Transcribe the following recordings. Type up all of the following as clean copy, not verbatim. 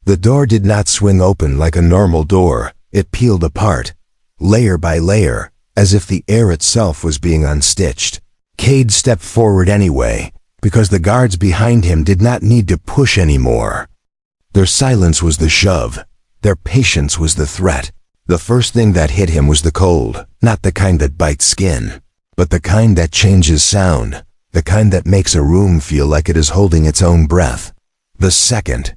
The door did not swing open like a normal door. It peeled apart, layer by layer, as if the air itself was being unstitched. Cade stepped forward anyway, because the guards behind him did not need to push anymore. Their silence was the shove. Their patience was the threat. The first thing that hit him was the cold, not the kind that bites skin, but the kind that changes sound, the kind that makes a room feel like it is holding its own breath. The second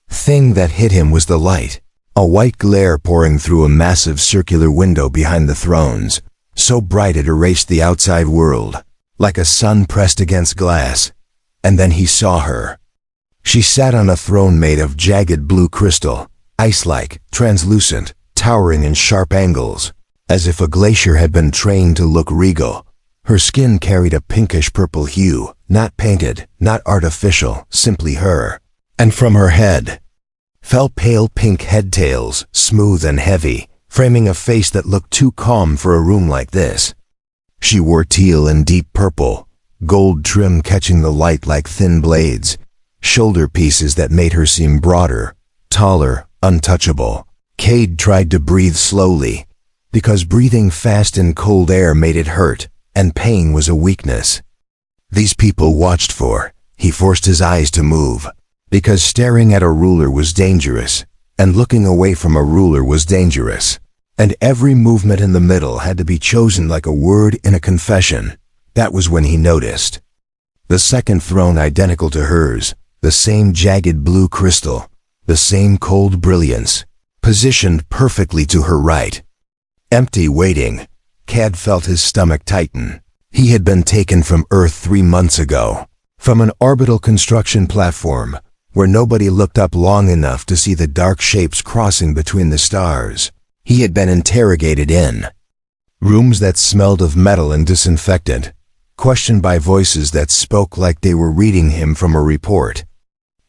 thing that hit him was the light, a white glare pouring through a massive circular window behind the thrones, so bright it erased the outside world, like a sun pressed against glass. And then he saw her. She sat on a throne made of jagged blue crystal, ice-like, translucent, towering in sharp angles, as if a glacier had been trained to look regal. Her skin carried a pinkish-purple hue, not painted, not artificial, simply her. And from her head fell pale pink head-tails, smooth and heavy, framing a face that looked too calm for a room like this. She wore teal and deep purple, gold trim catching the light like thin blades, shoulder pieces that made her seem broader, taller, untouchable. Cade tried to breathe slowly, because breathing fast in cold air made it hurt, and pain was a weakness. These people watched for. He forced his eyes to move, because staring at a ruler was dangerous, and looking away from a ruler was dangerous. And every movement in the middle had to be chosen like a word in a confession. That was when he noticed. The second throne identical to hers, the same jagged blue crystal, the same cold brilliance, positioned perfectly to her right. Empty, waiting. Cade felt his stomach tighten. He had been taken from Earth 3 months ago, from an orbital construction platform, where nobody looked up long enough to see the dark shapes crossing between the stars. He had been interrogated in rooms that smelled of metal and disinfectant, questioned by voices that spoke like they were reading him from a report.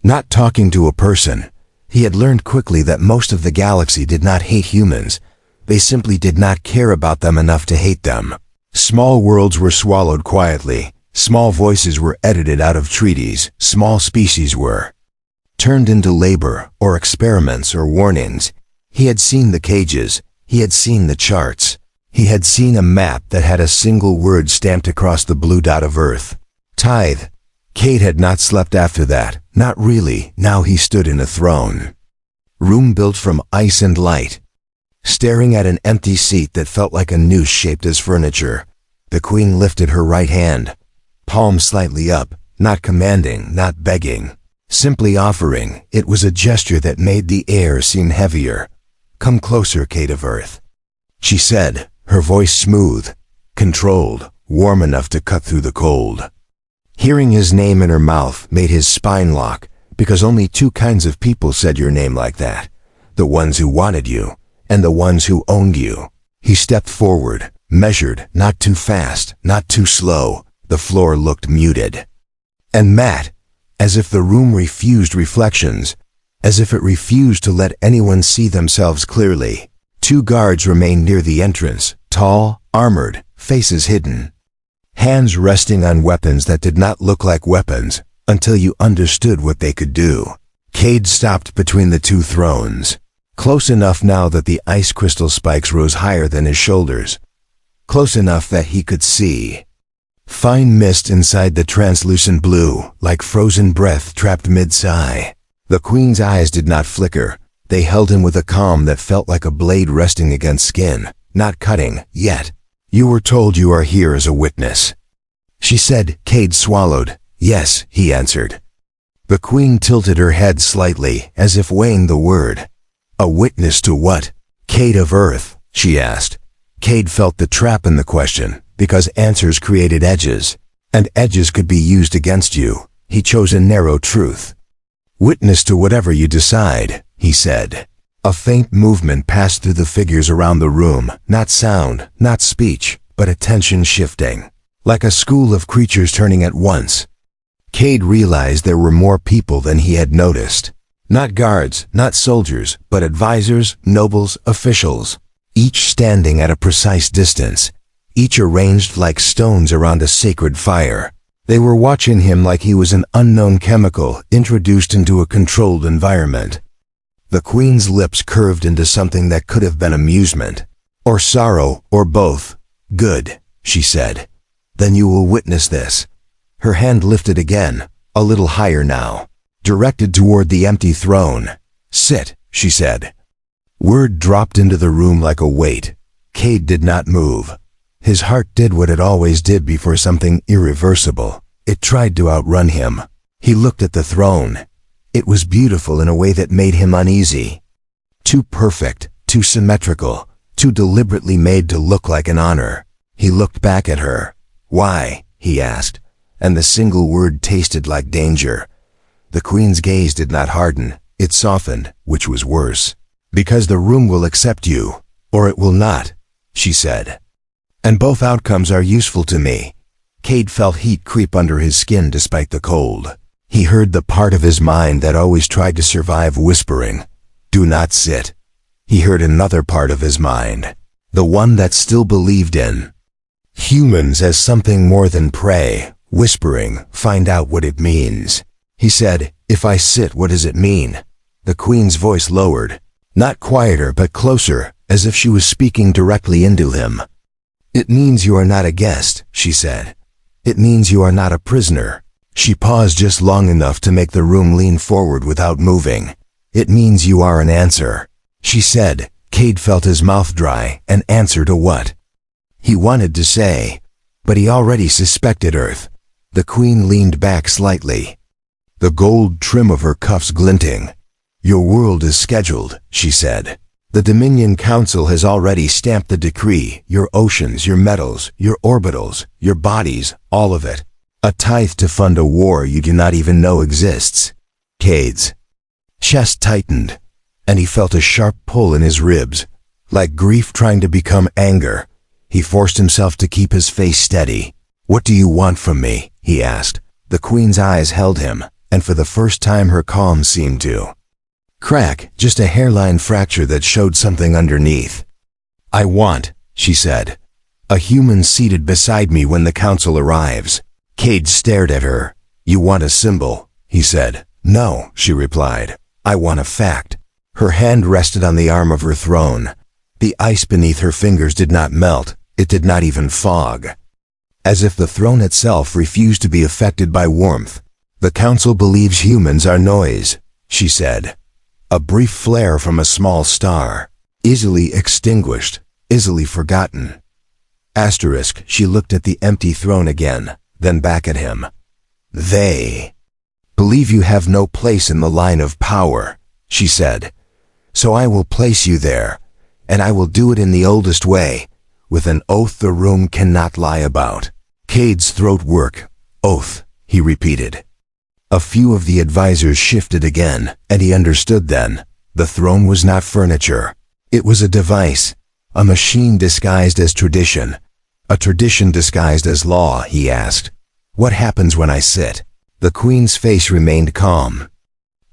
Not talking to a person, he had learned quickly that most of the galaxy did not hate humans. They simply did not care about them enough to hate them. Small worlds were swallowed quietly. Small voices were edited out of treaties. Small species were turned into labor or experiments or warnings. He had seen the cages. He had seen the charts. He had seen a map that had a single word stamped across the blue dot of Earth. Tithe. Cade had not slept after that. Not really. Now he stood in a throne room built from ice and light, staring at an empty seat that felt like a noose shaped as furniture. The queen lifted her right hand, palm slightly up, not commanding, not begging, simply offering. It was a gesture that made the air seem heavier. "Come closer, Cade of Earth," she said, her voice smooth, controlled, warm enough to cut through the cold. Hearing his name in her mouth made his spine lock, because only 2 kinds of people said your name like that: the ones who wanted you, and the ones who owned you. He stepped forward, measured, not too fast, not too slow. The floor looked muted and matte, as if the room refused reflections, as if it refused to let anyone see themselves clearly. 2 guards remained near the entrance, tall, armored, faces hidden, hands resting on weapons that did not look like weapons until you understood what they could do. Cade stopped between the 2 thrones, close enough now that the ice crystal spikes rose higher than his shoulders, close enough that he could see fine mist inside the translucent blue, like frozen breath trapped mid-sigh. The queen's eyes did not flicker. They held him with a calm that felt like a blade resting against skin, not cutting, yet. "You were told you are here as a witness," she said. Cade swallowed. "Yes," he answered. The queen tilted her head slightly, as if weighing the word. "A witness to what?" "Cade of Earth," she asked. Cade felt the trap in the question, because answers created edges, and edges could be used against you. He chose a narrow truth. "Witness to whatever you decide," he said. A faint movement passed through the figures around the room, not sound, not speech, but attention shifting, like a school of creatures turning at once. Cade realized there were more people than he had noticed. Not guards, not soldiers, but advisors, nobles, officials, each standing at a precise distance, each arranged like stones around a sacred fire. They were watching him like he was an unknown chemical introduced into a controlled environment. The queen's lips curved into something that could have been amusement, or sorrow, or both. "Good," she said. "Then you will witness this." Her hand lifted again, a little higher now, directed toward the empty throne. "Sit," she said. Word dropped into the room like a weight. Cade did not move. His heart did what it always did before something irreversible. It tried to outrun him. He looked at the throne. It was beautiful in a way that made him uneasy. Too perfect, too symmetrical, too deliberately made to look like an honor. He looked back at her. "Why?" he asked, and the single word tasted like danger. The queen's gaze did not harden. It softened, which was worse. "Because the room will accept you, or it will not," she said. "And both outcomes are useful to me." Cade felt heat creep under his skin despite the cold. He heard the part of his mind that always tried to survive whispering, "Do not sit." He heard another part of his mind, the one that still believed in humans as something more than prey, whispering, "Find out what it means." He said, "If I sit, what does it mean?" The queen's voice lowered, not quieter but closer, as if she was speaking directly into him. "It means you are not a guest," she said. "It means you are not a prisoner." She paused just long enough to make the room lean forward without moving. "It means you are an answer," she said. Cade felt his mouth dry. An answer to what? He wanted to say, but he already suspected Earth. The queen leaned back slightly, the gold trim of her cuffs glinting. "Your world is scheduled," she said. "The Dominion Council has already stamped the decree, your oceans, your metals, your orbitals, your bodies, all of it. A tithe to fund a war you do not even know exists." Cade's chest tightened, and he felt a sharp pull in his ribs, like grief trying to become anger. He forced himself to keep his face steady. "What do you want from me?" he asked. The queen's eyes held him, and for the first time her calm seemed to crack, just a hairline fracture that showed something underneath. "I want," she said, "a human seated beside me when the council arrives." Cade stared at her. "You want a symbol," he said. "No," she replied. "I want a fact." Her hand rested on the arm of her throne. The ice beneath her fingers did not melt. It did not even fog. As if the throne itself refused to be affected by warmth. "The council believes humans are noise," she said. A brief flare from a small star. Easily extinguished, easily forgotten. Asterisk, she looked at the empty throne again, then back at him. "They believe you have no place in the line of power," she said. "So I will place you there, and I will do it in the oldest way, with an oath the room cannot lie about." Cade's throat worked. "Oath," he repeated. A few of the advisors shifted again, and he understood then. The throne was not furniture. It was a device, a machine disguised as tradition. A tradition disguised as law, he asked. "What happens when I sit?" The queen's face remained calm,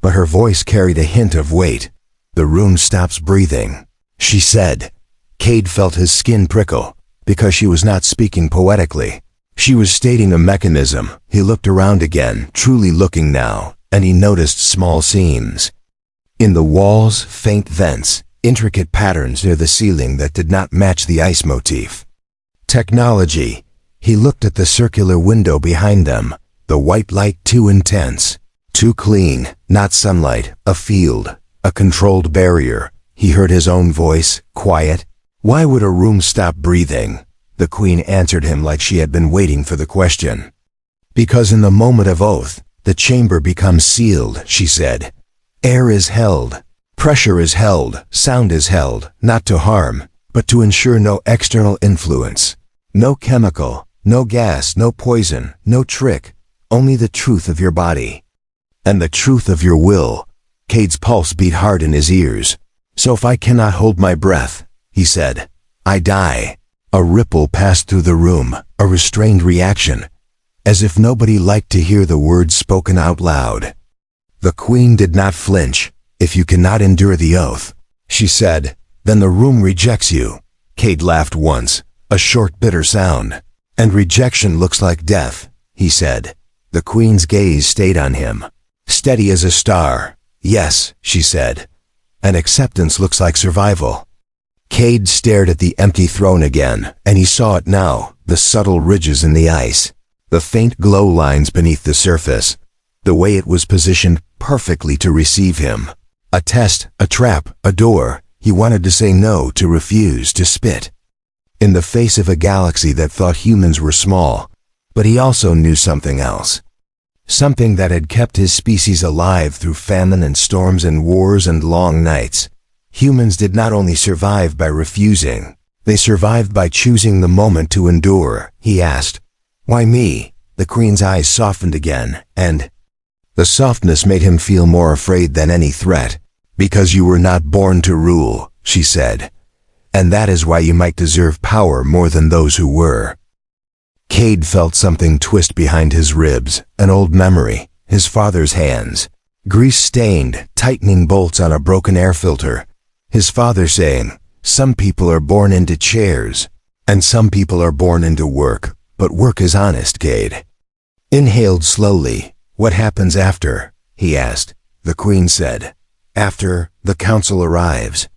but her voice carried a hint of weight. "The room stops breathing," she said. Cade felt his skin prickle, because she was not speaking poetically. She was stating a mechanism. He looked around again, truly looking now, and he noticed small seams in the walls, faint vents, intricate patterns near the ceiling that did not match the ice motif. Technology. He looked at the circular window behind them, the white light too intense, too clean, not sunlight, a field, a controlled barrier. He heard his own voice, quiet. "Why would a room stop breathing?" The queen answered him like she had been waiting for the question. "Because in the moment of oath, the chamber becomes sealed," she said. "Air is held, pressure is held, sound is held, not to harm, but to ensure no external influence. No chemical, no gas, no poison, no trick, only the truth of your body. And the truth of your will." Cade's pulse beat hard in his ears. "So if I cannot hold my breath," he said, "I die." A ripple passed through the room, a restrained reaction, as if nobody liked to hear the words spoken out loud. The queen did not flinch. "If you cannot endure the oath," she said, "then the room rejects you." Cade laughed once, a short bitter sound. "And rejection looks like death," he said. The queen's gaze stayed on him, steady as a star. "Yes," she said. and acceptance looks like survival. Cade stared at the empty throne again, and he saw it now, the subtle ridges in the ice, the faint glow lines beneath the surface, the way it was positioned perfectly to receive him. A test, a trap, a door. He wanted to say no, to refuse, to spit in the face of a galaxy that thought humans were small, but he also knew something else. Something that had kept his species alive through famine and storms and wars and long nights. Humans did not only survive by refusing, they survived by choosing the moment to endure. He asked, "Why me?" The queen's eyes softened again, and the softness made him feel more afraid than any threat. "Because you were not born to rule," she said, "and that is why you might deserve power more than those who were." Cade felt something twist behind his ribs, an old memory, his father's hands, grease-stained, tightening bolts on a broken air filter. His father saying, "Some people are born into chairs, and some people are born into work, but work is honest." Cade inhaled slowly. "What happens after?" he asked. The queen said, "After, the council arrives."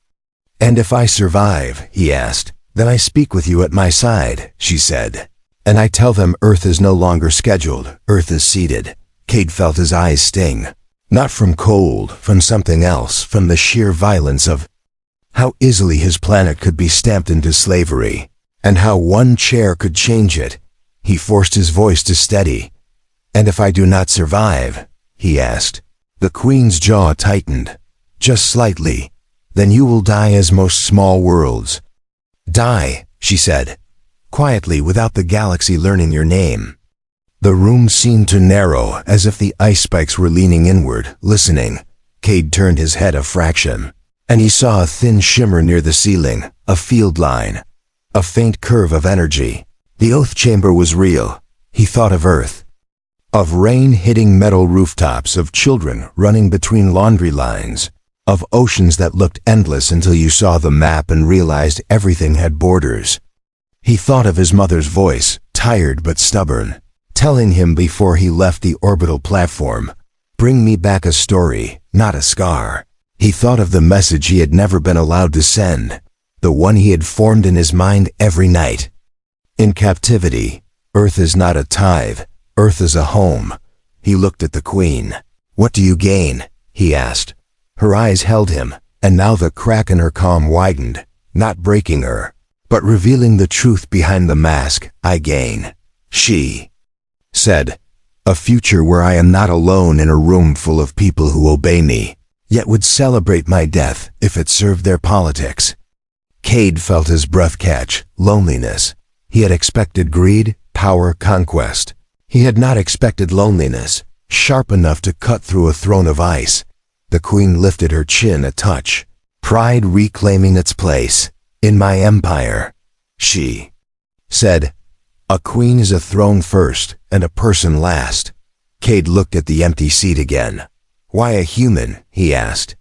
"And if I survive," he asked, "then I speak with you at my side," she said. "And I tell them Earth is no longer scheduled, Earth is seated." Cade felt his eyes sting. Not from cold, from something else, from the sheer violence of how easily his planet could be stamped into slavery, and how one chair could change it. He forced his voice to steady. "And if I do not survive?" he asked. The queen's jaw tightened, just slightly. "Then you will die as most small worlds." "Die," she said, quietly, without the galaxy learning your name. The room seemed to narrow, as if the ice spikes were leaning inward, listening. Cade turned his head a fraction, and he saw a thin shimmer near the ceiling, a field line, a faint curve of energy. The oath chamber was real. He thought of Earth, of rain hitting metal rooftops, of children running between laundry lines, of oceans that looked endless until you saw the map and realized everything had borders. He thought of his mother's voice, tired but stubborn, telling him before he left the orbital platform, "Bring me back a story, not a scar." He thought of the message he had never been allowed to send, the one he had formed in his mind every night. In captivity, Earth is not a tithe, Earth is a home. He looked at the queen. "What do you gain?" he asked. Her eyes held him, and now the crack in her calm widened, not breaking her, but revealing the truth behind the mask. "I gain," she said, "a future where I am not alone in a room full of people who obey me, yet would celebrate my death if it served their politics." Cade felt his breath catch, loneliness. He had expected greed, power, conquest. He had not expected loneliness, sharp enough to cut through a throne of ice. The queen lifted her chin a touch, pride reclaiming its place. "In my empire," she said, "a queen is a throne first and a person last." Cade looked at the empty seat again. "Why a human?" he asked.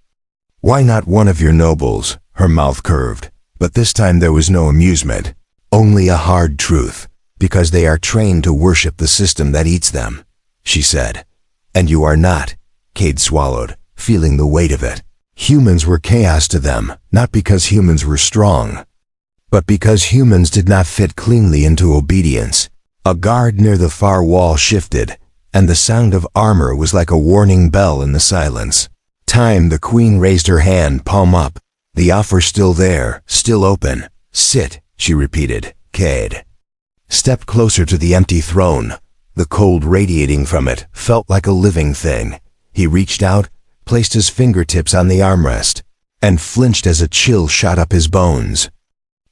"Why not one of your nobles?" Her mouth curved, but this time there was no amusement, only a hard truth. "Because they are trained to worship the system that eats them," she said. "And you are not." Cade swallowed, feeling the weight of it. Humans were chaos to them, not because humans were strong, but because humans did not fit cleanly into obedience. A guard near the far wall shifted, and the sound of armor was like a warning bell in the silence. "Time." The queen raised her hand, palm up. "The offer still there, still open." "Sit," she repeated. Cade stepped closer to the empty throne. The cold radiating from it felt like a living thing. He reached out, placed his fingertips on the armrest, and flinched as a chill shot up his bones.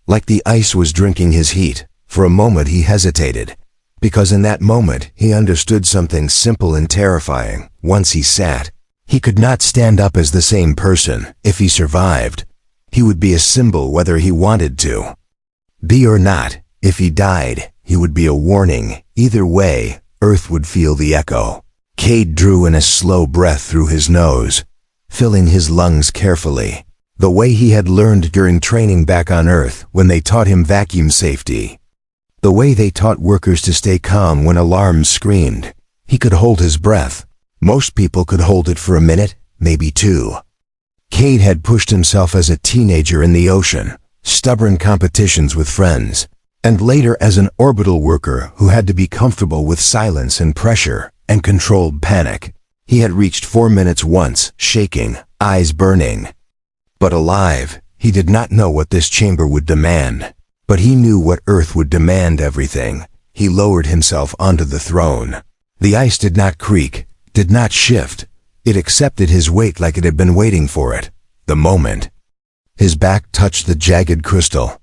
Like the ice was drinking his heat. For a moment he hesitated, because in that moment he understood something simple and terrifying. Once he sat, he could not stand up as the same person. If he survived, he would be a symbol whether he wanted to be or not. If he died, he would be a warning. Either way, Earth would feel the echo. Cade drew in a slow breath through his nose, filling his lungs carefully, the way he had learned during training back on Earth when they taught him vacuum safety, the way they taught workers to stay calm when alarms screamed. He could hold his breath. Most people could hold it for a minute, maybe two. Cade had pushed himself as a teenager in the ocean, stubborn competitions with friends, and later as an orbital worker who had to be comfortable with silence and pressure and controlled panic. He had reached 4 minutes once, shaking, eyes burning. But alive, he did not know what this chamber would demand. But he knew what Earth would demand everything. He lowered himself onto the throne. The ice did not creak, did not shift. It accepted his weight like it had been waiting for it. The moment. His back touched the jagged crystal.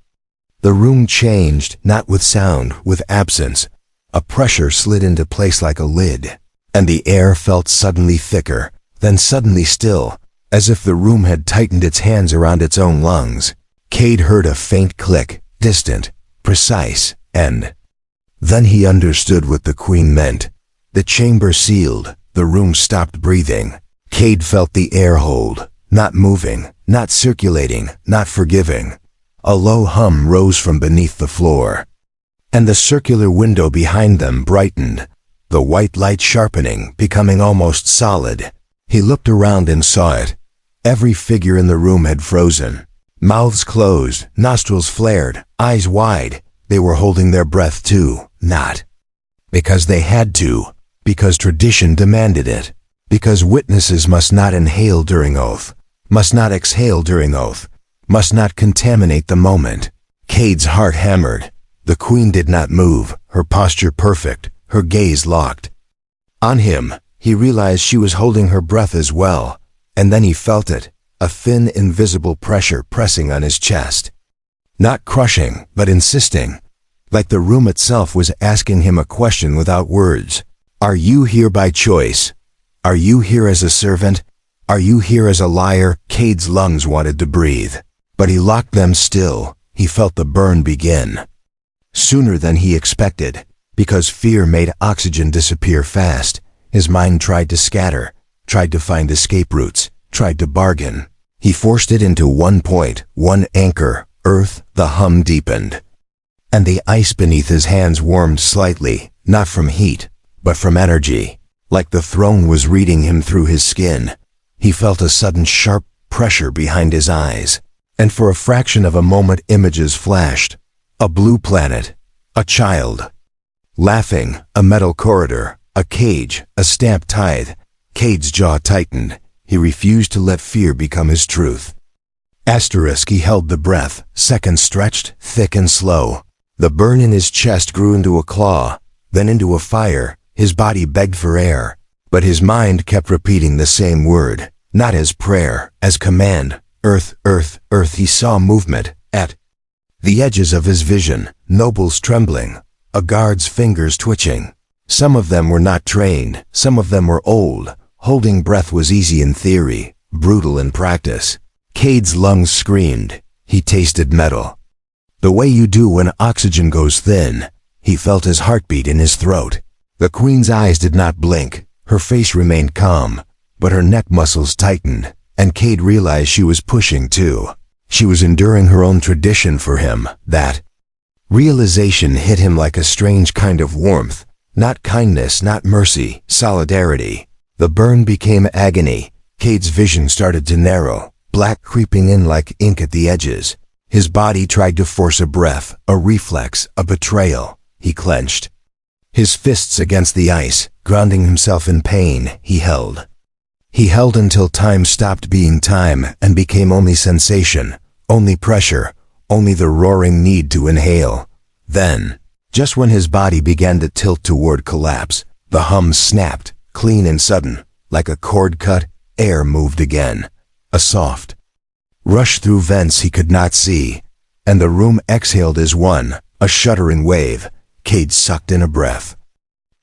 The room changed, not with sound, with absence. A pressure slid into place like a lid, and the air felt suddenly thicker, then suddenly still, as if the room had tightened its hands around its own lungs. Cade heard a faint click, distant, precise, and then he understood what the Queen meant. The chamber sealed, the room stopped breathing. Cade felt the air hold, not moving, not circulating, not forgiving. A low hum rose from beneath the floor, and the circular window behind them brightened, the white light sharpening, becoming almost solid. He looked around and saw it. Every figure in the room had frozen. Mouths closed, nostrils flared, eyes wide. They were holding their breath too, not because they had to, because tradition demanded it, because witnesses must not inhale during oath, must not exhale during oath, must not contaminate the moment. Cade's heart hammered. The Queen did not move, her posture perfect, her gaze locked on him. He realized she was holding her breath as well, and then he felt it, a thin, invisible pressure pressing on his chest. Not crushing, but insisting, like the room itself was asking him a question without words. Are you here by choice? Are you here as a servant? Are you here as a liar? Cade's lungs wanted to breathe, but he locked them still. He felt the burn begin. Sooner than he expected, because fear made oxygen disappear fast. His mind tried to scatter, tried to find escape routes, tried to bargain. He forced it into one point, one anchor, Earth. The hum deepened, and the ice beneath his hands warmed slightly, not from heat, but from energy, like the throne was reading him through his skin. He felt a sudden sharp pressure behind his eyes, and for a fraction of a moment images flashed. A blue planet, a child, laughing, a metal corridor, a cage, a stamped tithe. Cade's jaw tightened. He refused to let fear become his truth. Asterisk. He held the breath. Seconds stretched, thick and slow. The burn in his chest grew into a claw, then into a fire. His body begged for air, but his mind kept repeating the same word, not as prayer, as command. Earth, Earth, Earth. He saw movement at the edges of his vision, nobles trembling, a guard's fingers twitching. Some of them were not trained, some of them were old. Holding breath was easy in theory, brutal in practice. Cade's lungs screamed. He tasted metal, the way you do when oxygen goes thin. He felt his heartbeat in his throat. The Queen's eyes did not blink. Her face remained calm, but her neck muscles tightened, and Cade realized she was pushing too. She was enduring her own tradition for him. That realization hit him like a strange kind of warmth, not kindness, not mercy, solidarity. The burn became agony. Cade's vision started to narrow, black creeping in like ink at the edges. His body tried to force a breath, a reflex, a betrayal. He clenched his fists against the ice, grounding himself in pain. He held. He held until time stopped being time and became only sensation, only pressure, only the roaring need to inhale. Then, just when his body began to tilt toward collapse, the hum snapped, clean and sudden, like a cord cut. Air moved again, a soft rush through vents he could not see, and the room exhaled as one, a shuddering wave. Cade sucked in a breath.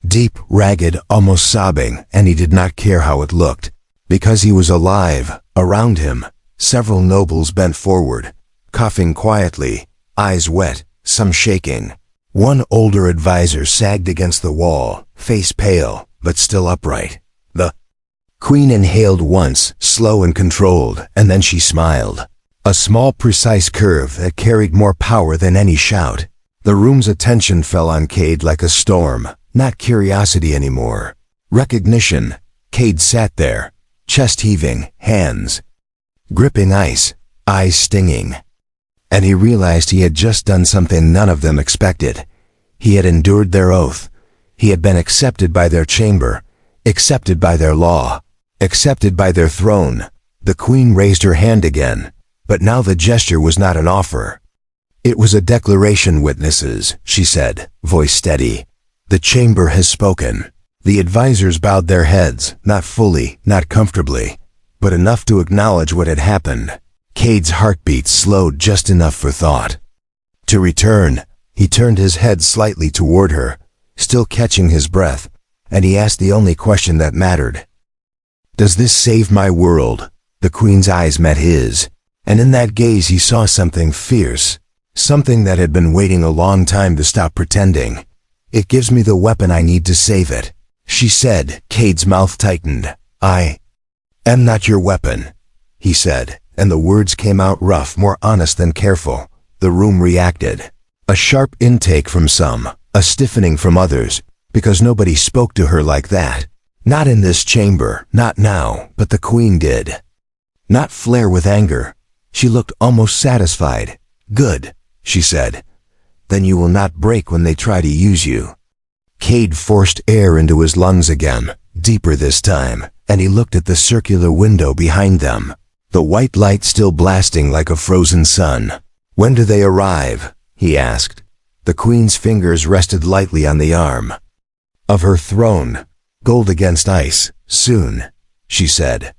Deep, ragged, almost sobbing, and he did not care how it looked, because he was alive. Around him, several nobles bent forward, coughing quietly, eyes wet, some shaking. One older advisor sagged against the wall, face pale, but still upright. The Queen inhaled once, slow and controlled, and then she smiled. A small, precise curve that carried more power than any shout. The room's attention fell on Cade like a storm, not curiosity anymore. Recognition. Cade sat there, chest heaving, hands gripping ice, eyes stinging. And he realized he had just done something none of them expected. He had endured their oath. He had been accepted by their chamber, accepted by their law, accepted by their throne. The queen raised her hand again, but now the gesture was not an offer. It was a declaration, witnesses, she said, voice steady. The chamber has spoken. The advisors bowed their heads, not fully, not comfortably, but enough to acknowledge what had happened. Cade's heartbeat slowed just enough for thought. To return, he turned his head slightly toward her, still catching his breath, and he asked the only question that mattered. Does this save my world? The queen's eyes met his, and in that gaze he saw something fierce, something that had been waiting a long time to stop pretending. It gives me the weapon I need to save it, she said. Cade's mouth tightened. I am not your weapon, he said, and the words came out rough, more honest than careful. The room reacted. A sharp intake from some, a stiffening from others, because nobody spoke to her like that. Not in this chamber, not now, but the queen did. Not flare with anger. She looked almost satisfied. Good, she said. Then you will not break when they try to use you. Cade forced air into his lungs again, deeper this time, and he looked at the circular window behind them, the white light still blasting like a frozen sun. When do they arrive? He asked. The queen's fingers rested lightly on the arm of her throne. Gold against ice, soon, she said.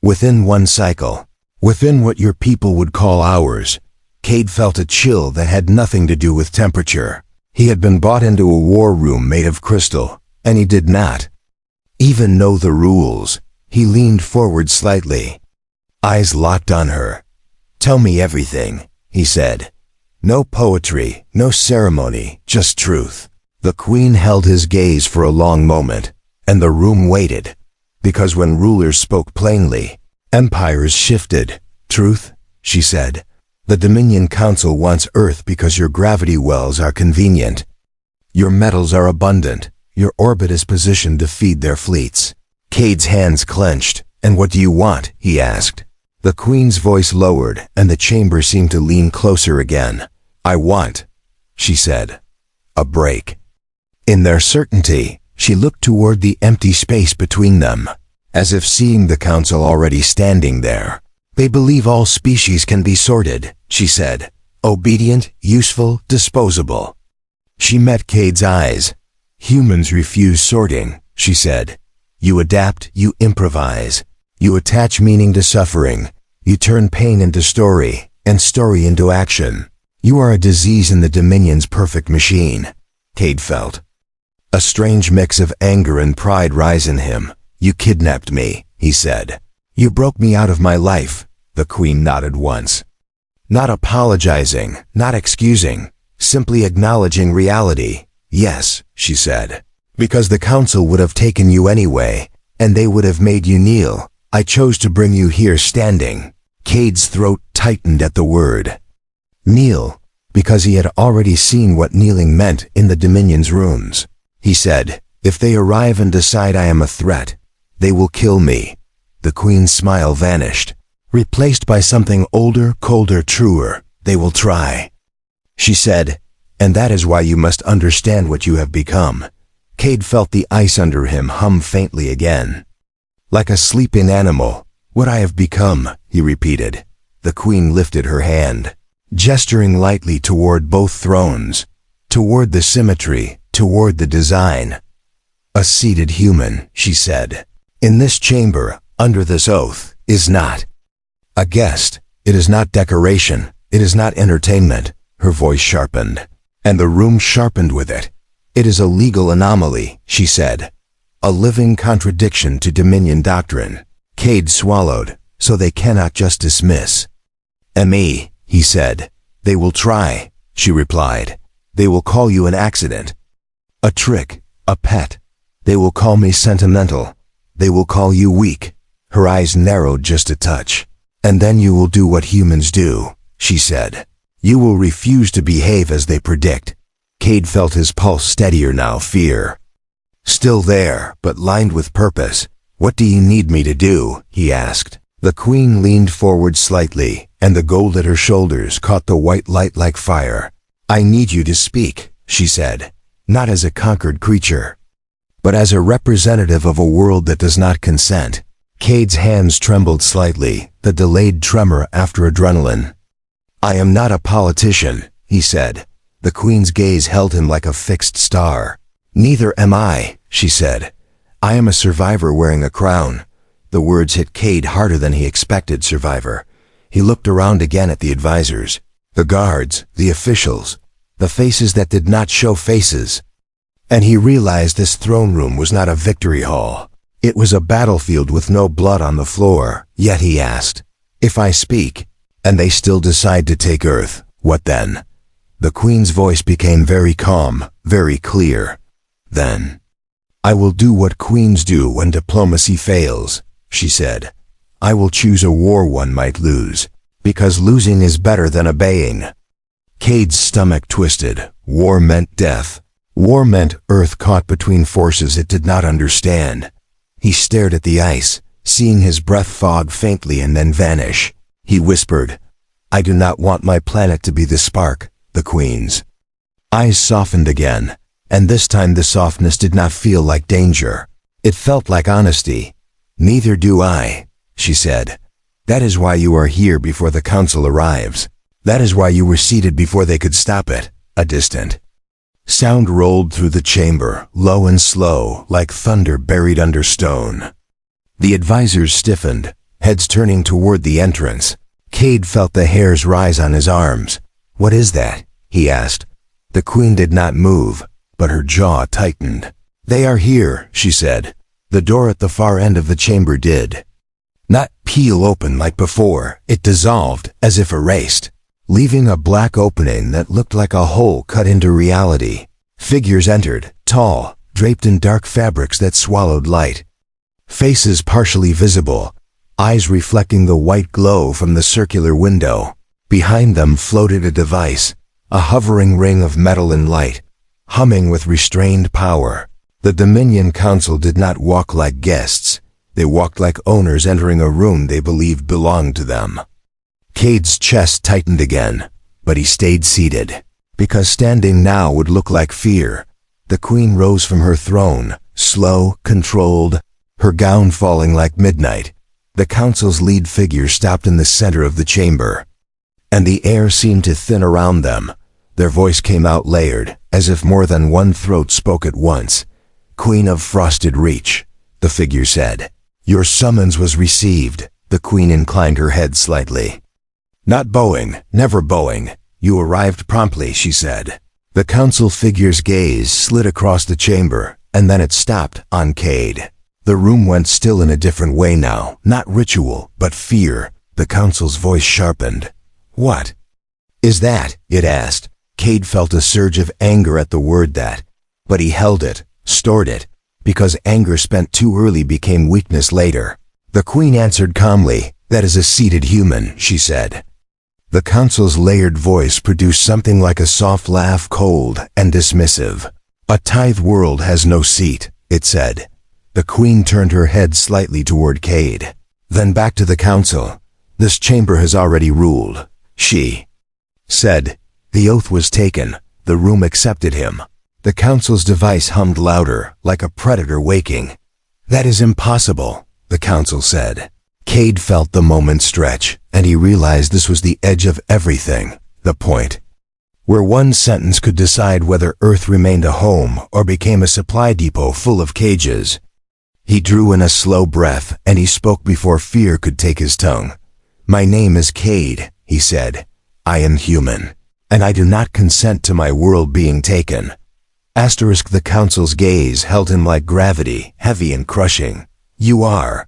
Within one cycle, within what your people would call hours. Cade felt a chill that had nothing to do with temperature. He had been brought into a war room made of crystal, and he did not even know the rules. He leaned forward slightly, eyes locked on her. Tell me everything, he said. No poetry, no ceremony, just truth. The queen held his gaze for a long moment, and the room waited, because when rulers spoke plainly, empires shifted. Truth, she said. The Dominion Council wants Earth because your gravity wells are convenient. Your metals are abundant. Your orbit is positioned to feed their fleets. Cade's hands clenched. And what do you want? He asked. The queen's voice lowered, and the chamber seemed to lean closer again. I want, she said, a break. In their certainty, she looked toward the empty space between them, as if seeing the council already standing there. They believe all species can be sorted, she said. Obedient, useful, disposable. She met Cade's eyes. Humans refuse sorting, she said. You adapt, you improvise. You attach meaning to suffering. You turn pain into story, and story into action. You are a disease in the Dominion's perfect machine. Cade felt a strange mix of anger and pride rise in him. You kidnapped me, he said. You broke me out of my life. The queen nodded once. Not apologizing, not excusing, simply acknowledging reality. Yes, she said. Because the council would have taken you anyway, and they would have made you kneel. I chose to bring you here standing. Cade's throat tightened at the word. Kneel, because he had already seen what kneeling meant in the Dominion's runes. He said, if they arrive and decide I am a threat, they will kill me. The queen's smile vanished, replaced by something older, colder, truer. They will try. She said, and that is why you must understand what you have become. Cade felt the ice under him hum faintly again. Like a sleeping animal. What I have become, he repeated. The queen lifted her hand, gesturing lightly toward both thrones, toward the symmetry, toward the design. A seated human, she said. In this chamber, under this oath, is not a guest. It is not decoration. It is not entertainment. Her voice sharpened, and the room sharpened with it. It is a legal anomaly, she said. A living contradiction to Dominion doctrine. Cade swallowed, so they cannot just dismiss. Me, he said. They will try, she replied. They will call you an accident, a trick, a pet. They will call me sentimental. They will call you weak. Her eyes narrowed just a touch. And then you will do what humans do, she said. You will refuse to behave as they predict. Cade felt his pulse steadier now, fear still there, but lined with purpose. What do you need me to do? He asked. The queen leaned forward slightly, and the gold at her shoulders caught the white light like fire. "I need you to speak," she said, "not as a conquered creature, but as a representative of a world that does not consent." Cade's hands trembled slightly, the delayed tremor after adrenaline. "I am not a politician," he said. The queen's gaze held him like a fixed star. "Neither am I," she said. "I am a survivor wearing a crown." The words hit Cade harder than he expected. Survivor. He looked around again at the advisors, the guards, the officials, the faces that did not show faces. And he realized this throne room was not a victory hall. It was a battlefield with no blood on the floor. Yet he asked, "If I speak, and they still decide to take Earth, what then?" The queen's voice became very calm, very clear. "Then, I will do what queens do when diplomacy fails," she said. "I will choose a war one might lose, because losing is better than obeying." Cade's stomach twisted. War meant death. War meant Earth caught between forces it did not understand. He stared at the ice, seeing his breath fog faintly and then vanish. He whispered, "I do not want my planet to be the spark." The queen's eyes softened again, and this time the softness did not feel like danger. It felt like honesty. "Neither do I," she said. "That is why you are here before the council arrives. That is why you were seated before they could stop it." A distant sound rolled through the chamber, low and slow, like thunder buried under stone. The advisors stiffened, heads turning toward the entrance. Cade felt the hairs rise on his arms. "What is that?" he asked. The queen did not move, but her jaw tightened. "They are here," she said. The door at the far end of the chamber did not peel open like before. It dissolved, as if erased, leaving a black opening that looked like a hole cut into reality. Figures entered, tall, draped in dark fabrics that swallowed light. Faces partially visible, eyes reflecting the white glow from the circular window. Behind them floated a device, a hovering ring of metal and light, humming with restrained power. The Dominion Council did not walk like guests. They walked like owners entering a room they believed belonged to them. Cade's chest tightened again, but he stayed seated, because standing now would look like fear. The queen rose from her throne, slow, controlled, her gown falling like midnight. The council's lead figure stopped in the center of the chamber, and the air seemed to thin around them. Their voice came out layered, as if more than one throat spoke at once. "Queen of Frosted Reach," the figure said. "Your summons was received." The queen inclined her head slightly. "Not bowing, never bowing. You arrived promptly," she said. The council figure's gaze slid across the chamber, and then it stopped on Cade. The room went still in a different way now, not ritual, but fear. The council's voice sharpened. "What is that?" it asked. Cade felt a surge of anger at the word "that," but he held it, stored it, because anger spent too early became weakness later. The queen answered calmly, "That is a seated human," she said. The council's layered voice produced something like a soft laugh, cold and dismissive. "A tithe world has no seat," it said. The queen turned her head slightly toward Cade, then back to the council. "This chamber has already ruled," she said. The oath was taken. The room accepted him. The council's device hummed louder, like a predator waking. "That is impossible," the council said. Cade felt the moment stretch, and he realized this was the edge of everything, the point where one sentence could decide whether Earth remained a home or became a supply depot full of cages. He drew in a slow breath, and he spoke before fear could take his tongue. "My name is Cade," he said. "I am human, and I do not consent to my world being taken." The council's gaze held him like gravity, heavy and crushing. "You are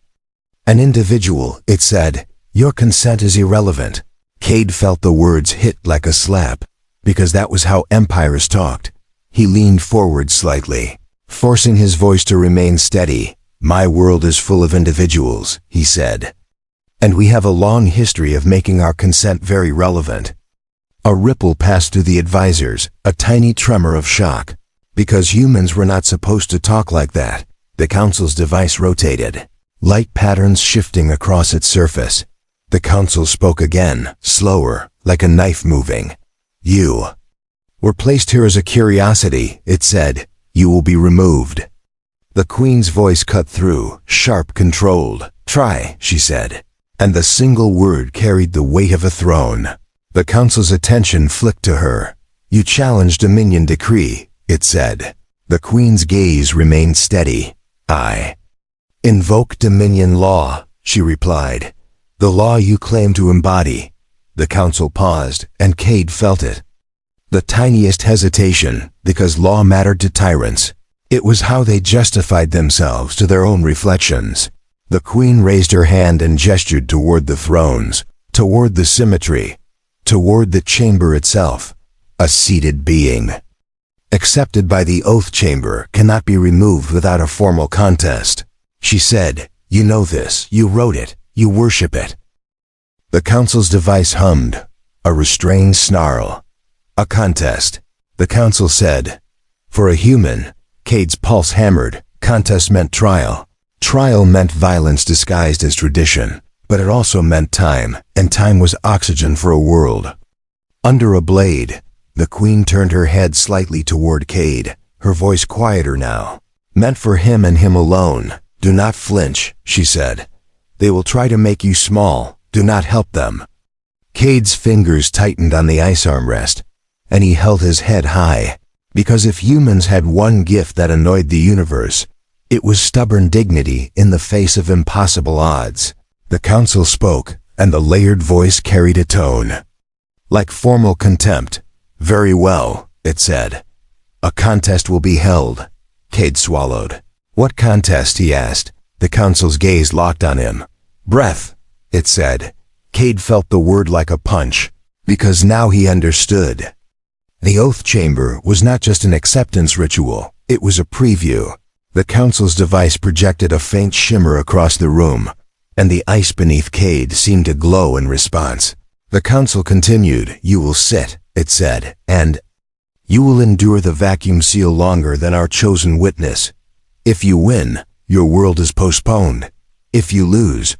an individual," it said. "Your consent is irrelevant." Cade felt the words hit like a slap, because that was how empires talked. He leaned forward slightly, forcing his voice to remain steady. "My world is full of individuals," he said. "And we have a long history of making our consent very relevant." A ripple passed through the advisors, a tiny tremor of shock. Because humans were not supposed to talk like that. The council's device rotated. light patterns shifting across its surface. The council spoke again, slower, like a knife moving. You were placed here as a curiosity, it said. You will be removed. The queen's voice cut through, sharp, controlled. Try, she said. And the single word carried the weight of a throne. The council's attention flicked to her. You challenge dominion decree, it said. The queen's gaze remained steady. I invoke dominion law, she replied. The law you claim to embody. The council paused, and Cade felt it. The tiniest hesitation, because law mattered to tyrants. It was how they justified themselves to their own reflections. The queen raised her hand and gestured toward the thrones, toward the symmetry, toward the chamber itself. A seated being, accepted by the oath chamber, cannot be removed without a formal contest. She said, you know this, you wrote it, you worship it. The council's device hummed, a restrained snarl. A contest, the council said. For a human, Cade's pulse hammered. Contest meant trial. Trial meant violence disguised as tradition, but it also meant time, and time was oxygen for a world. Under a blade, the queen turned her head slightly toward Cade, her voice quieter now. Meant for him and him alone. Do not flinch, she said. They will try to make you small. Do not help them. Cade's fingers tightened on the ice armrest, and he held his head high. Because if humans had one gift that annoyed the universe, it was stubborn dignity in the face of impossible odds. The council spoke, and the layered voice carried a tone like formal contempt. Very well, it said. A contest will be held. Cade swallowed. What contest? He asked. The council's gaze locked on him. Breath, it said. Cade felt the word like a punch, because now he understood. The oath chamber was not just an acceptance ritual, it was a preview. The council's device projected a faint shimmer across the room, and the ice beneath Cade seemed to glow in response. The council continued, you will sit, it said, and you will endure the vacuum seal longer than our chosen witness. If you win, your world is postponed. If you lose,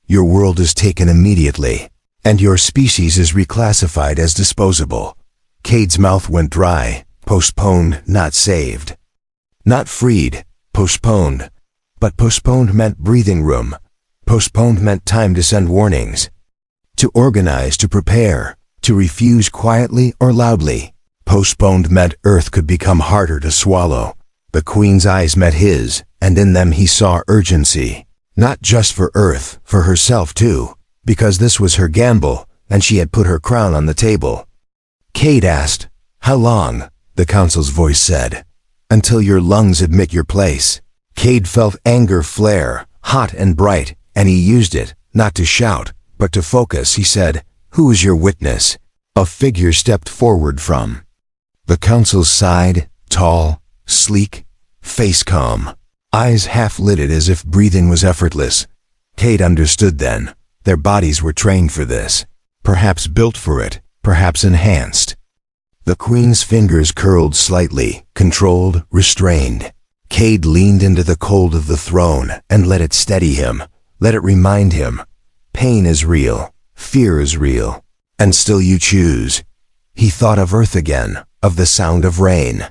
your world is taken immediately, and your species is reclassified as disposable. Cade's mouth went dry. Postponed, not saved. Not freed, postponed. But postponed meant breathing room. Postponed meant time to send warnings. To organize, to prepare, to refuse quietly or loudly. Postponed meant Earth could become harder to swallow. The queen's eyes met his, and in them he saw urgency. Not just for Earth, for herself too, because this was her gamble, and she had put her crown on the table. Cade asked, how long? The council's voice said. Until your lungs admit your place. Cade felt anger flare, hot and bright, and he used it, not to shout, but to focus. He said, who is your witness? A figure stepped forward from the council's side, tall, sleek, face calm, eyes half-lidded as if breathing was effortless. Cade understood then. Their bodies were trained for this, perhaps built for it, perhaps enhanced. The queen's fingers curled slightly, controlled, restrained. Cade leaned into the cold of the throne and let it steady him, let it remind him. Pain is real, fear is real, and still you choose. He thought of Earth again, of the sound of rain,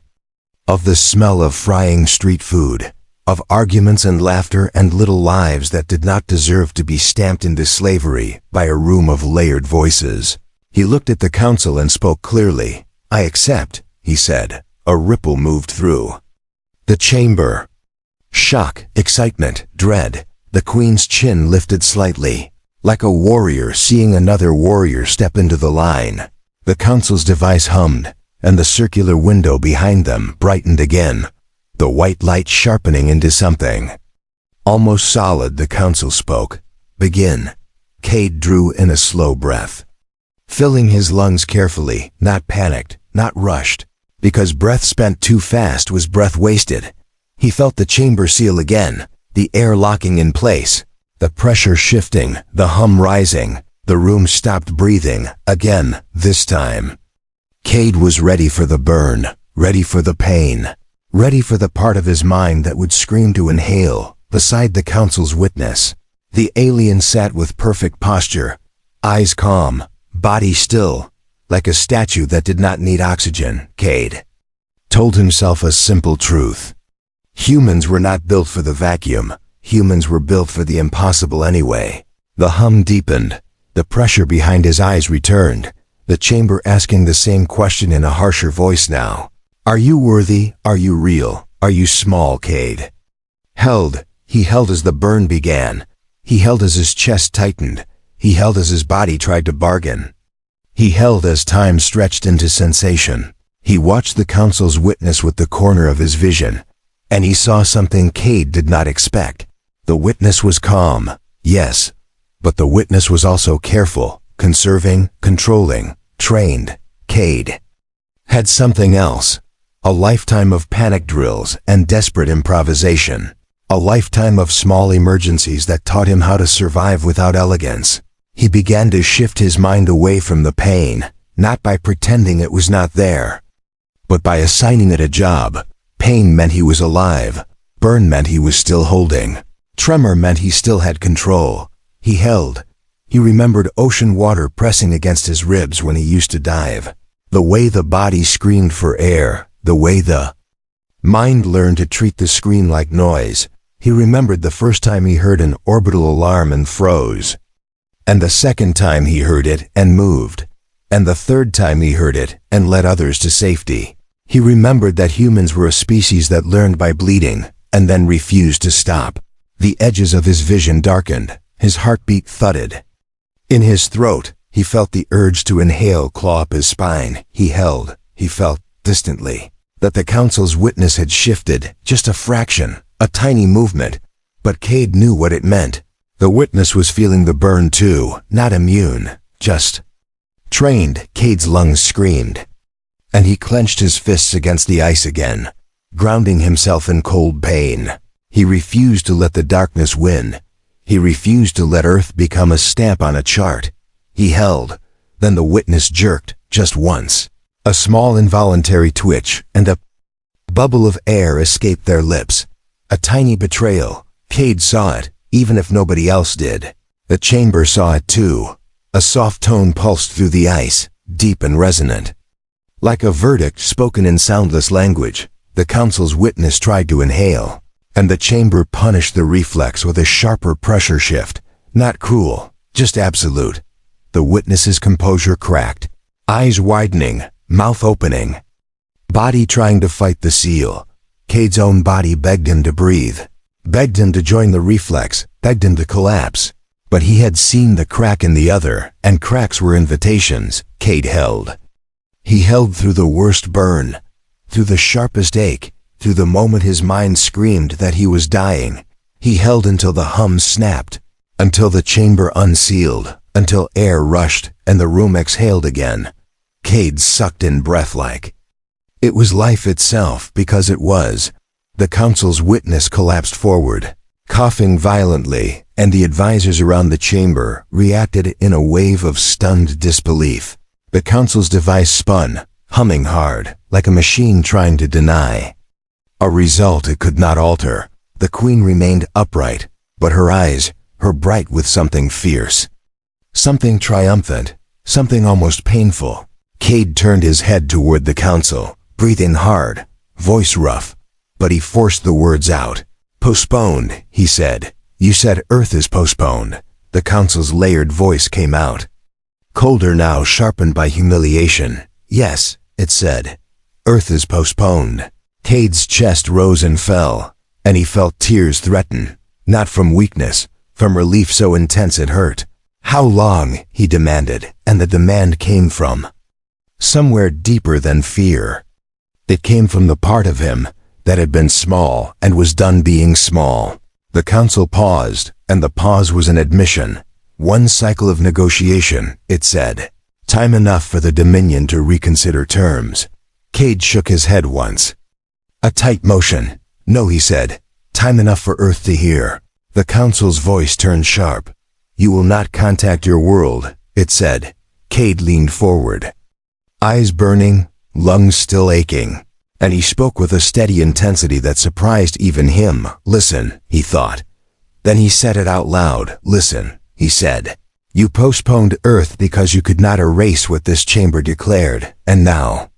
of the smell of frying street food, of arguments and laughter and little lives that did not deserve to be stamped into slavery by a room of layered voices. He looked at the council and spoke clearly. I accept, he said. A ripple moved through the chamber. Shock, excitement, dread. The queen's chin lifted slightly, like a warrior seeing another warrior step into the line. The council's device hummed, and the circular window behind them brightened again, the white light sharpening into something almost solid. The council spoke. Begin. Cade drew in a slow breath, filling his lungs carefully, not panicked, not rushed, because breath spent too fast was breath wasted. He felt the chamber seal again, the air locking in place, the pressure shifting, the hum rising. The room stopped breathing, again, this time. Cade was ready for the burn, ready for the pain, ready for the part of his mind that would scream to inhale, beside the council's witness. The alien sat with perfect posture, eyes calm, body still, like a statue that did not need oxygen. Cade told himself a simple truth. Humans were not built for the vacuum. Humans were built for the impossible anyway. The hum deepened. The pressure behind his eyes returned, the chamber asking the same question in a harsher voice now. Are you worthy? Are you real? Are you small? Cade he held as the burn began. He held as his chest tightened. He held as his body tried to bargain. He held as time stretched into sensation. He watched the council's witness with the corner of his vision, and he saw something Cade did not expect. The witness was calm, yes, but the witness was also careful, conserving, controlling, trained. Cade had something else, a lifetime of panic drills and desperate improvisation, a lifetime of small emergencies that taught him how to survive without elegance. He began to shift his mind away from the pain, not by pretending it was not there, but by assigning it a job. Pain meant he was alive. Burn meant he was still holding. Tremor meant he still had control. He held. He remembered ocean water pressing against his ribs when he used to dive. The way the body screamed for air, the way the mind learned to treat the scream like noise. He remembered the first time he heard an orbital alarm and froze. And the second time he heard it and moved. And the third time he heard it and led others to safety. He remembered that humans were a species that learned by bleeding and then refused to stop. The edges of his vision darkened. His heartbeat thudded. In his throat, he felt the urge to inhale claw up his spine. He felt, distantly, that the council's witness had shifted, just a fraction, a tiny movement. But Cade knew what it meant. The witness was feeling the burn too, not immune, just trained. Cade's lungs screamed, and he clenched his fists against the ice again, grounding himself in cold pain. He refused to let the darkness win. He refused to let Earth become a stamp on a chart. He held. Then the witness jerked, just once. A small involuntary twitch, and a bubble of air escaped their lips. A tiny betrayal. Cade saw it, even if nobody else did. The chamber saw it too. A soft tone pulsed through the ice, deep and resonant. Like a verdict spoken in soundless language, the council's witness tried to inhale, and the chamber punished the reflex with a sharper pressure shift. Not cruel, just absolute. The witness's composure cracked, eyes widening, mouth opening, body trying to fight the seal. Cade's own body begged him to breathe, begged him to join the reflex, begged him to collapse. But he had seen the crack in the other, and cracks were invitations. Cade held. He held through the worst burn, through the sharpest ache, through the moment his mind screamed that he was dying. He held until the hum snapped, until the chamber unsealed, until air rushed and the room exhaled again. Cade sucked in breath like it was life itself, because it was. The council's witness collapsed forward, coughing violently, and the advisors around the chamber reacted in a wave of stunned disbelief. The council's device spun, humming hard, like a machine trying to deny a result it could not alter. The queen remained upright, but her eyes, her bright with something fierce, something triumphant, something almost painful. Cade turned his head toward the council, breathing hard, voice rough, but he forced the words out. Postponed, he said. You said Earth is postponed. The council's layered voice came out, colder now, sharpened by humiliation. Yes, it said. Earth is postponed. Cade's chest rose and fell, and he felt tears threaten, not from weakness, from relief so intense it hurt. How long? He demanded, and the demand came from somewhere deeper than fear. It came from the part of him that had been small and was done being small. The council paused, and the pause was an admission. One cycle of negotiation, it said. Time enough for the Dominion to reconsider terms. Cade shook his head once. A tight motion. No, he said. Time enough for Earth to hear. The council's voice turned sharp. You will not contact your world, it said. Cade leaned forward, eyes burning, lungs still aching. And he spoke with a steady intensity that surprised even him. Listen, he thought. Then he said it out loud. Listen, he said. You postponed Earth because you could not erase what this chamber declared, and now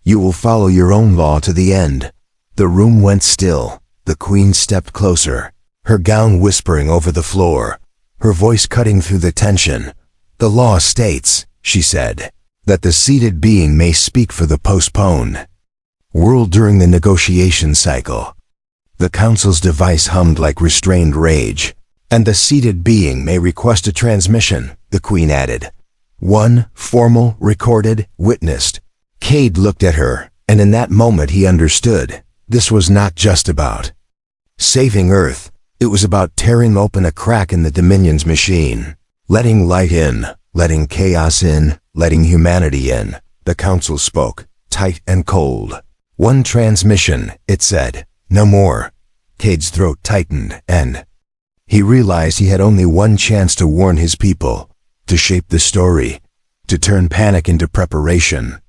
you will follow your own law to the end. The room went still. The Queen stepped closer, her gown whispering over the floor, her voice cutting through the tension. The law states, she said, that the seated being may speak for the postponed world during the negotiation cycle. The council's device hummed like restrained rage. And the seated being may request a transmission, the Queen added. One, formal, recorded, witnessed. Cade looked at her, and in that moment he understood. This was not just about saving Earth. It was about tearing open a crack in the Dominion's machine, letting light in, letting chaos in, letting humanity in. The council spoke, tight and cold. One transmission, it said. No more. Cade's throat tightened, and he realized he had only one chance to warn his people, to shape the story, to turn panic into preparation.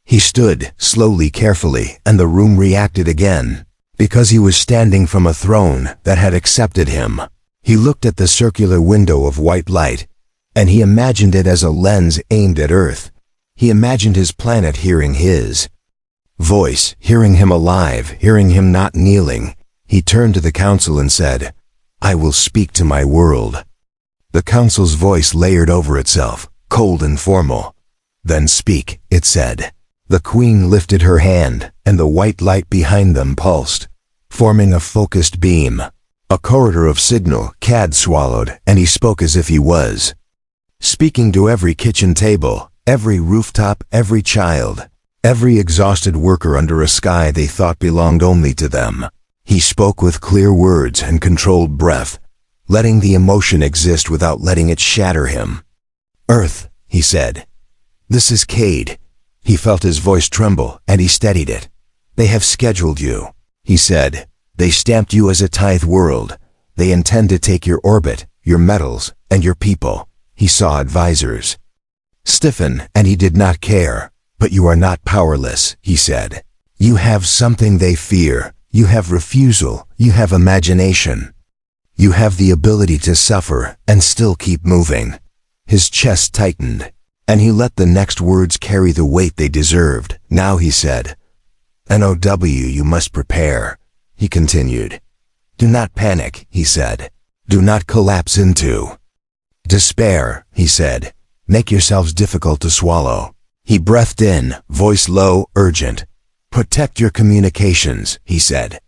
He stood, slowly, carefully, and the room reacted again, because he was standing from a throne that had accepted him. He looked at the circular window of white light, and he imagined it as a lens aimed at Earth. He imagined his planet hearing his voice, hearing him alive, hearing him not kneeling. He turned to the council and said, I will speak to my world. The council's voice layered over itself, cold and formal. Then speak, it said. The Queen lifted her hand, and the white light behind them pulsed, forming a focused beam. A corridor of signal. Cade swallowed, and he spoke as if he was speaking to every kitchen table, every rooftop, every child, every exhausted worker under a sky they thought belonged only to them. He spoke with clear words and controlled breath, letting the emotion exist without letting it shatter him. Earth, he said. This is Cade. He felt his voice tremble, and he steadied it. They have scheduled you, he said. They stamped you as a tithe world. They intend to take your orbit, your metals, and your people. He saw advisors stiffen, and he did not care. But you are not powerless, he said. You have something they fear. You have refusal. You have imagination. You have the ability to suffer and still keep moving. His chest tightened, and he let the next words carry the weight they deserved. Now he said, "NOW, you must prepare," he continued. "Do not panic," he said. "Do not collapse into despair," he said. "Make yourselves difficult to swallow." He breathed in, voice low, urgent. "Protect your communications," he said.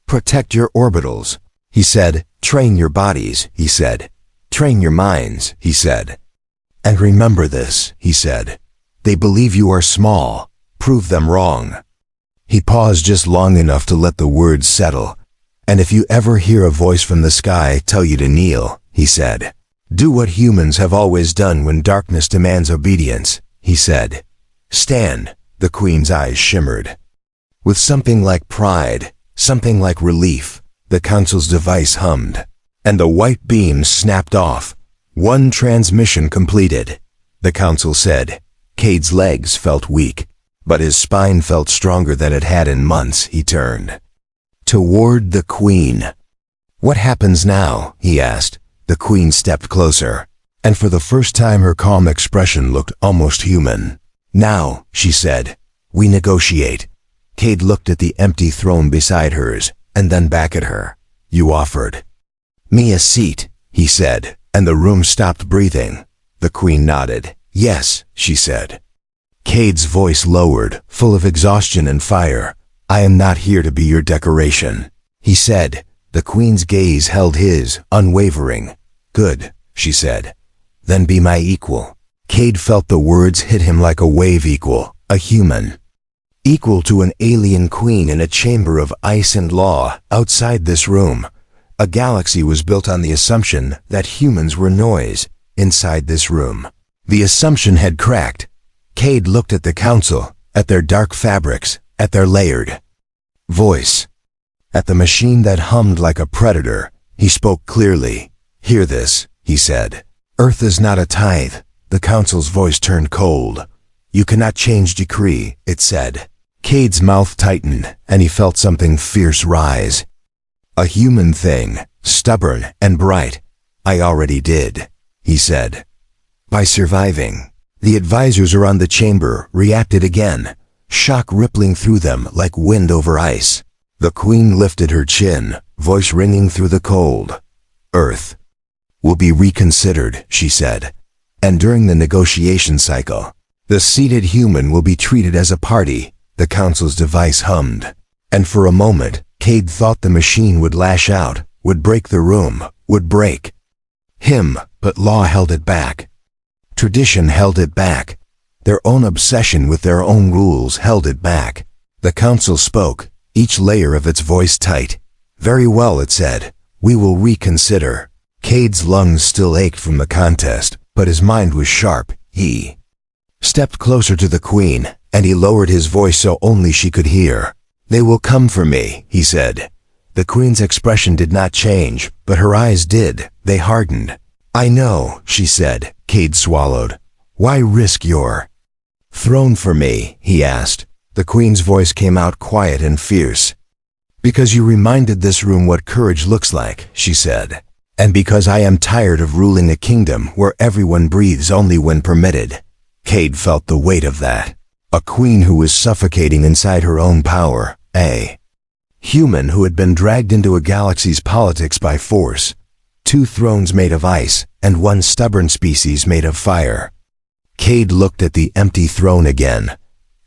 "Protect your orbitals," he said. "Train your bodies," he said. "Train your minds," he said. "And remember this," he said. "They believe you are small. Prove them wrong." He paused just long enough to let the words settle. "And if you ever hear a voice from the sky tell you to kneel," he said, "do what humans have always done when darkness demands obedience," he said. "Stand." The Queen's eyes shimmered with something like pride, something like relief. The council's device hummed, and the white beams snapped off. One transmission completed, the council said. Cade's legs felt weak, but his spine felt stronger than it had in months. He turned toward the Queen. "What happens now?" he asked. The Queen stepped closer, and for the first time her calm expression looked almost human. "Now," she said, "we negotiate." Cade looked at the empty throne beside hers, and then back at her. "You offered me a seat," he said, and the room stopped breathing. The Queen nodded. "Yes," she said. Cade's voice lowered, full of exhaustion and fire. "I am not here to be your decoration," he said. The Queen's gaze held his, unwavering. "Good," she said. "Then be my equal." Cade felt the words hit him like a wave. Equal, a human. Equal to an alien queen in a chamber of ice and law outside this room. A galaxy was built on the assumption that humans were noise inside this room. The assumption had cracked. Cade looked at the council, at their dark fabrics, at their layered voice, at the machine that hummed like a predator. He spoke clearly. "Hear this," he said. "Earth is not a tithe." The council's voice turned cold. "You cannot change decree," it said. Cade's mouth tightened, and he felt something fierce rise. A human thing, stubborn and bright. I already did, he said. By surviving. The advisors around the chamber reacted again, shock rippling through them like wind over ice. The queen lifted her chin, voice ringing through the cold. Earth will be reconsidered, she said. And during the negotiation cycle, the seated human will be treated as a party, the council's device hummed. And for a moment, Cade thought the machine would lash out, would break the room, would break him, but law held it back. Tradition held it back. Their own obsession with their own rules held it back. The council spoke, each layer of its voice tight. Very well, it said. We will reconsider. Cade's lungs still ached from the contest, but his mind was sharp. He stepped closer to the queen, and he lowered his voice so only she could hear. They will come for me, he said. The queen's expression did not change, but her eyes did. They hardened. I know, she said. Cade swallowed. Why risk your throne for me? He asked. The queen's voice came out quiet and fierce. Because you reminded this room what courage looks like, she said. And because I am tired of ruling a kingdom where everyone breathes only when permitted. Cade felt the weight of that. A queen who was suffocating inside her own power. A human who had been dragged into a galaxy's politics by force. 2 thrones made of ice, and 1 stubborn species made of fire. Cade looked at the empty throne again,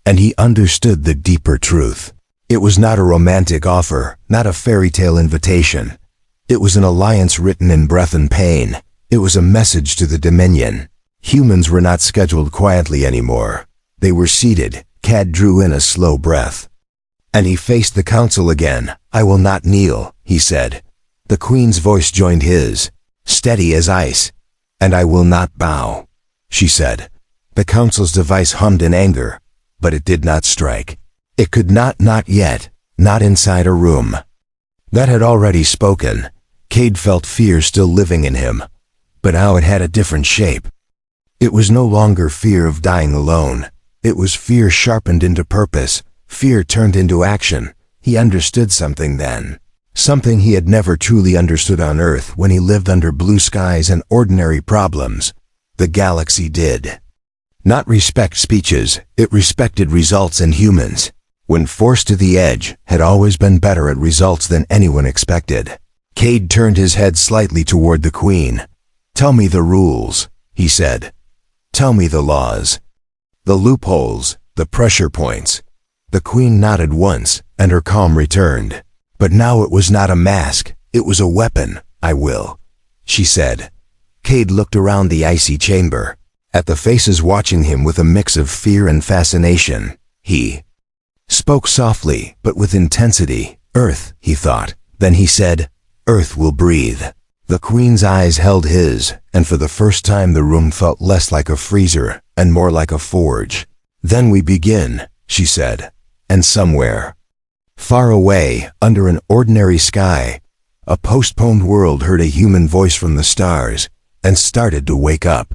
and he understood the deeper truth. It was not a romantic offer, not a fairy tale invitation. It was an alliance written in breath and pain. It was a message to the Dominion. Humans were not scheduled quietly anymore. They were seated. Cade drew in a slow breath. And he faced the council again. I will not kneel, he said. The queen's voice joined his, steady as ice. And I will not bow, she said. The council's device hummed in anger, but it did not strike. It could not yet, not inside a room that had already spoken. Cade felt fear still living in him, but now it had a different shape. It was no longer fear of dying alone. It was fear sharpened into purpose, fear turned into action. He understood something then. Something he had never truly understood on Earth when he lived under blue skies and ordinary problems. The galaxy did not respect speeches, it respected results and humans. When forced to the edge, had always been better at results than anyone expected. Cade turned his head slightly toward the queen. Tell me the rules, he said. Tell me the laws. The loopholes, the pressure points. The queen nodded once, and her calm returned. But now it was not a mask, it was a weapon. I will, she said. Cade looked around the icy chamber, at the faces watching him with a mix of fear and fascination. He spoke softly, but with intensity. Earth, he thought. Then he said, Earth will breathe. The queen's eyes held his, and for the first time the room felt less like a freezer and more like a forge. Then we begin, she said. And somewhere, far away, under an ordinary sky, a postponed world heard a human voice from the stars and started to wake up.